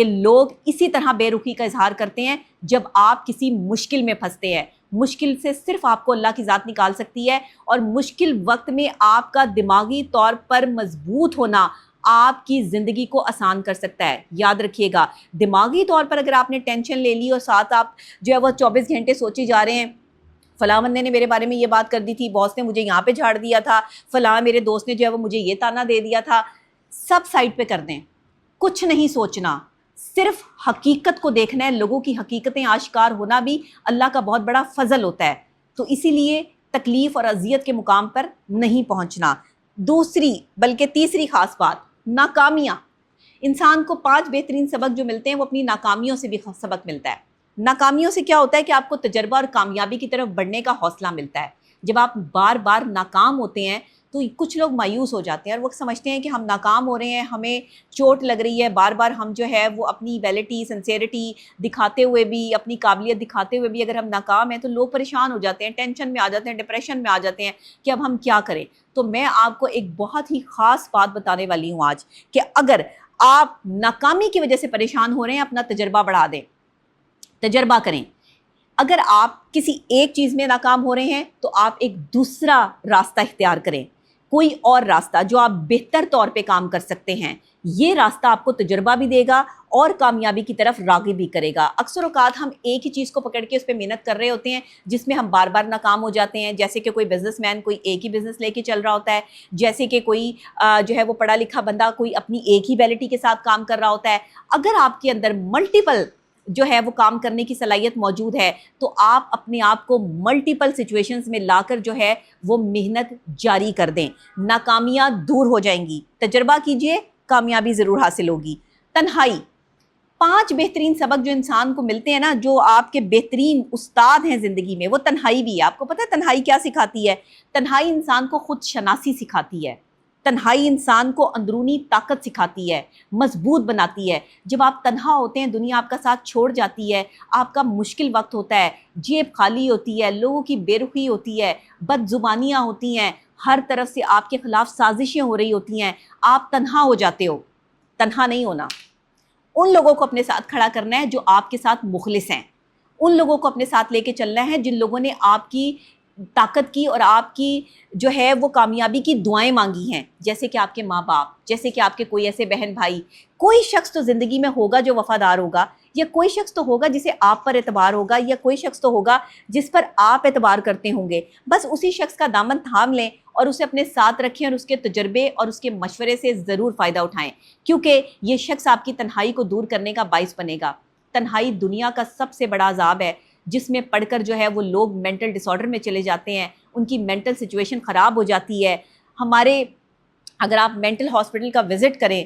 کہ لوگ اسی طرح بے رخی کا اظہار کرتے ہیں جب آپ کسی مشکل میں پھنستے ہیں. مشکل سے صرف آپ کو اللہ کی ذات نکال سکتی ہے، اور مشکل وقت میں آپ کا دماغی طور پر مضبوط ہونا آپ کی زندگی کو آسان کر سکتا ہے. یاد رکھیے گا، دماغی طور پر اگر آپ نے ٹینشن لے لی اور ساتھ آپ جو ہے وہ 24 گھنٹے سوچے جا رہے ہیں فلاں بندے نے میرے بارے میں یہ بات کر دی تھی، باس نے مجھے یہاں پہ جھاڑ دیا تھا، فلاں میرے دوست نے جو ہے وہ مجھے یہ تانا دے دیا تھا، سب سائڈ پہ کر دیں. کچھ نہیں سوچنا، صرف حقیقت کو دیکھنا ہے. لوگوں کی حقیقتیں آشکار ہونا بھی اللہ کا بہت بڑا فضل ہوتا ہے. تو اسی لیے تکلیف اور اذیت کے مقام پر نہیں پہنچنا. دوسری بلکہ تیسری خاص بات، ناکامیاں. انسان کو 5 بہترین سبق جو ملتے ہیں وہ اپنی ناکامیوں سے بھی سبق ملتا ہے. ناکامیوں سے کیا ہوتا ہے کہ آپ کو تجربہ اور کامیابی کی طرف بڑھنے کا حوصلہ ملتا ہے. جب آپ بار بار ناکام ہوتے ہیں تو کچھ لوگ مایوس ہو جاتے ہیں اور وہ سمجھتے ہیں کہ ہم ناکام ہو رہے ہیں، ہمیں چوٹ لگ رہی ہے، بار بار ہم جو ہے وہ اپنی ویلٹی سنسیئرٹی دکھاتے ہوئے بھی، اپنی قابلیت دکھاتے ہوئے بھی اگر ہم ناکام ہیں تو لوگ پریشان ہو جاتے ہیں، ٹینشن میں آ جاتے ہیں، ڈپریشن میں آ جاتے ہیں کہ اب ہم کیا کریں. تو میں آپ کو ایک بہت ہی خاص بات بتانے والی ہوں آج کہ اگر آپ ناکامی کی وجہ سے پریشان ہو رہے ہیں، اپنا تجربہ بڑھا دیں، تجربہ کریں. اگر آپ کسی ایک چیز میں ناکام ہو رہے ہیں تو آپ ایک دوسرا راستہ اختیار کریں، کوئی اور راستہ جو آپ بہتر طور پہ کام کر سکتے ہیں. یہ راستہ آپ کو تجربہ بھی دے گا اور کامیابی کی طرف راغب بھی کرے گا. اکثر اوقات ہم ایک ہی چیز کو پکڑ کے اس پہ محنت کر رہے ہوتے ہیں جس میں ہم بار بار ناکام ہو جاتے ہیں. جیسے کہ کوئی بزنس مین کوئی ایک ہی بزنس لے کے چل رہا ہوتا ہے، جیسے کہ کوئی جو ہے وہ پڑھا لکھا بندہ کوئی اپنی ایک ہی ویلٹی کے ساتھ کام کر رہا ہوتا ہے. اگر آپ کے اندر ملٹیپل جو ہے وہ کام کرنے کی صلاحیت موجود ہے تو آپ اپنے آپ کو ملٹیپل سچویشنز میں لا کر جو ہے وہ محنت جاری کر دیں. ناکامیاں دور ہو جائیں گی، تجربہ کیجئے، کامیابی ضرور حاصل ہوگی. تنہائی. 5 بہترین سبق جو انسان کو ملتے ہیں نا، جو آپ کے بہترین استاد ہیں زندگی میں، وہ تنہائی بھی ہے. آپ کو پتہ ہے تنہائی کیا سکھاتی ہے؟ تنہائی انسان کو خود شناسی سکھاتی ہے. تنہائی انسان کو اندرونی طاقت سکھاتی ہے، مضبوط بناتی ہے. جب آپ تنہا ہوتے ہیں، دنیا آپ کا ساتھ چھوڑ جاتی ہے، آپ کا مشکل وقت ہوتا ہے، جیب خالی ہوتی ہے، لوگوں کی بے رخی ہوتی ہے، بد زبانیاں ہوتی ہیں، ہر طرف سے آپ کے خلاف سازشیں ہو رہی ہوتی ہیں، آپ تنہا ہو جاتے ہو. تنہا نہیں ہونا. ان لوگوں کو اپنے ساتھ کھڑا کرنا ہے جو آپ کے ساتھ مخلص ہیں. ان لوگوں کو اپنے ساتھ لے کے چلنا ہے جن لوگوں نے آپ کی طاقت کی اور آپ کی جو ہے وہ کامیابی کی دعائیں مانگی ہیں. جیسے کہ آپ کے ماں باپ، جیسے کہ آپ کے کوئی ایسے بہن بھائی. کوئی شخص تو زندگی میں ہوگا جو وفادار ہوگا، یا کوئی شخص تو ہوگا جسے آپ پر اعتبار ہوگا، یا کوئی شخص تو ہوگا جس پر آپ اعتبار کرتے ہوں گے. بس اسی شخص کا دامن تھام لیں اور اسے اپنے ساتھ رکھیں اور اس کے تجربے اور اس کے مشورے سے ضرور فائدہ اٹھائیں، کیونکہ یہ شخص آپ کی تنہائی کو دور کرنے کا باعث بنے گا. تنہائی دنیا کا سب سے بڑا عذاب ہے جس میں پڑھ کر جو ہے وہ لوگ مینٹل ڈس آرڈر میں چلے جاتے ہیں، ان کی مینٹل سچویشن خراب ہو جاتی ہے. اگر آپ مینٹل ہاسپٹل کا وزٹ کریں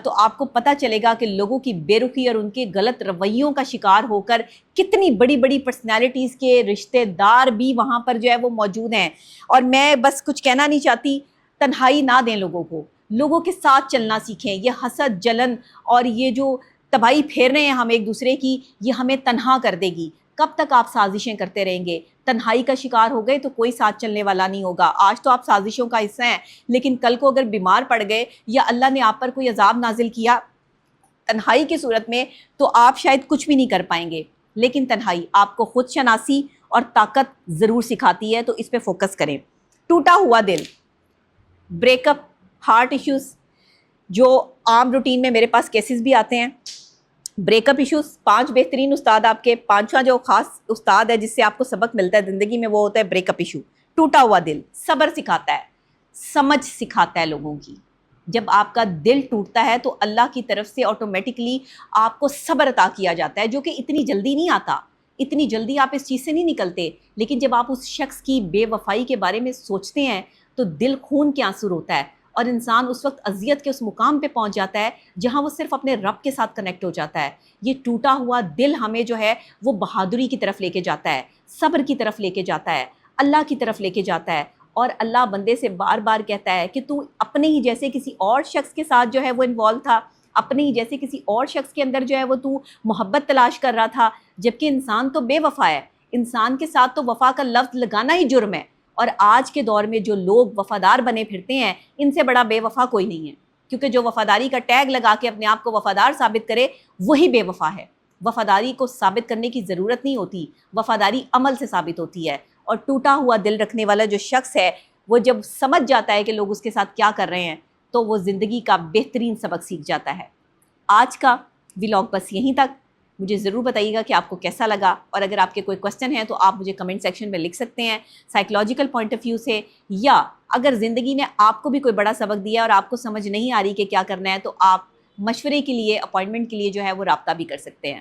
تو آپ کو پتہ چلے گا کہ لوگوں کی بے رخی اور ان کے غلط رویوں کا شکار ہو کر کتنی بڑی بڑی پرسنالٹیز کے رشتہ دار بھی وہاں پر جو ہے وہ موجود ہیں. اور میں بس کچھ کہنا نہیں چاہتی، تنہائی نہ دیں لوگوں کو، لوگوں کے ساتھ چلنا سیکھیں. یہ حسد، جلن اور یہ جو تباہی پھیر رہے ہیں ہم ایک دوسرے کی، یہ ہمیں تنہا کر دے گی. کب تک آپ سازشیں کرتے رہیں گے؟ تنہائی کا شکار ہو گئے تو کوئی ساتھ چلنے والا نہیں ہوگا. آج تو آپ سازشوں کا حصہ ہیں، لیکن کل کو اگر بیمار پڑ گئے یا اللہ نے آپ پر کوئی عذاب نازل کیا تنہائی کی صورت میں تو آپ شاید کچھ بھی نہیں کر پائیں گے. لیکن تنہائی آپ کو خود شناسی اور طاقت ضرور سکھاتی ہے، تو اس پہ فوکس کریں. ٹوٹا ہوا دل، بریک اپ، ہارٹ ایشوز، جو عام روٹین میں میرے پاس کیسز بھی آتے ہیں. بریک اپ ایشوز، 5 بہترین استاد، آپ کے 5واں جو خاص استاد ہے جس سے آپ کو سبق ملتا ہے زندگی میں، وہ ہوتا ہے بریک اپ ایشو. ٹوٹا ہوا دل صبر سکھاتا ہے، سمجھ سکھاتا ہے لوگوں کی. جب آپ کا دل ٹوٹتا ہے تو اللہ کی طرف سے آٹومیٹکلی آپ کو صبر عطا کیا جاتا ہے، جو کہ اتنی جلدی نہیں آتا، اتنی جلدی آپ اس چیز سے نہیں نکلتے. لیکن جب آپ اس شخص کی بے وفائی کے بارے میں سوچتے ہیں تو دل خون کے آنسو ہوتا ہے، اور انسان اس وقت اذیت کے اس مقام پہ پہنچ جاتا ہے جہاں وہ صرف اپنے رب کے ساتھ کنیکٹ ہو جاتا ہے. یہ ٹوٹا ہوا دل ہمیں جو ہے وہ بہادری کی طرف لے کے جاتا ہے، صبر کی طرف لے کے جاتا ہے، اللہ کی طرف لے کے جاتا ہے. اور اللہ بندے سے بار بار کہتا ہے کہ تو اپنے ہی جیسے کسی اور شخص کے ساتھ جو ہے وہ انوالو تھا، اپنے ہی جیسے کسی اور شخص کے اندر جو ہے وہ تو محبت تلاش کر رہا تھا، جبکہ انسان تو بے وفا ہے. انسان کے ساتھ تو وفا کا لفظ لگانا ہی جرم ہے. اور آج کے دور میں جو لوگ وفادار بنے پھرتے ہیں، ان سے بڑا بے وفا کوئی نہیں ہے. کیونکہ جو وفاداری کا ٹیگ لگا کے اپنے آپ کو وفادار ثابت کرے وہی بے وفا ہے۔ وفاداری کو ثابت کرنے کی ضرورت نہیں ہوتی، وفاداری عمل سے ثابت ہوتی ہے۔ اور ٹوٹا ہوا دل رکھنے والا جو شخص ہے وہ جب سمجھ جاتا ہے کہ لوگ اس کے ساتھ کیا کر رہے ہیں تو وہ زندگی کا بہترین سبق سیکھ جاتا ہے۔ آج کا ولاگ بس یہیں تک۔ مجھے ضرور بتائیے گا کہ آپ کو کیسا لگا، اور اگر آپ کے کوئی کوسچن ہیں تو آپ مجھے کمنٹ سیکشن میں لکھ سکتے ہیں سائیکلوجیکل پوائنٹ آف ویو سے، یا اگر زندگی نے آپ کو بھی کوئی بڑا سبق دیا اور آپ کو سمجھ نہیں آ رہی کہ کیا کرنا ہے تو آپ مشورے کے لیے، اپائنٹمنٹ کے لیے جو ہے وہ رابطہ بھی کر سکتے ہیں۔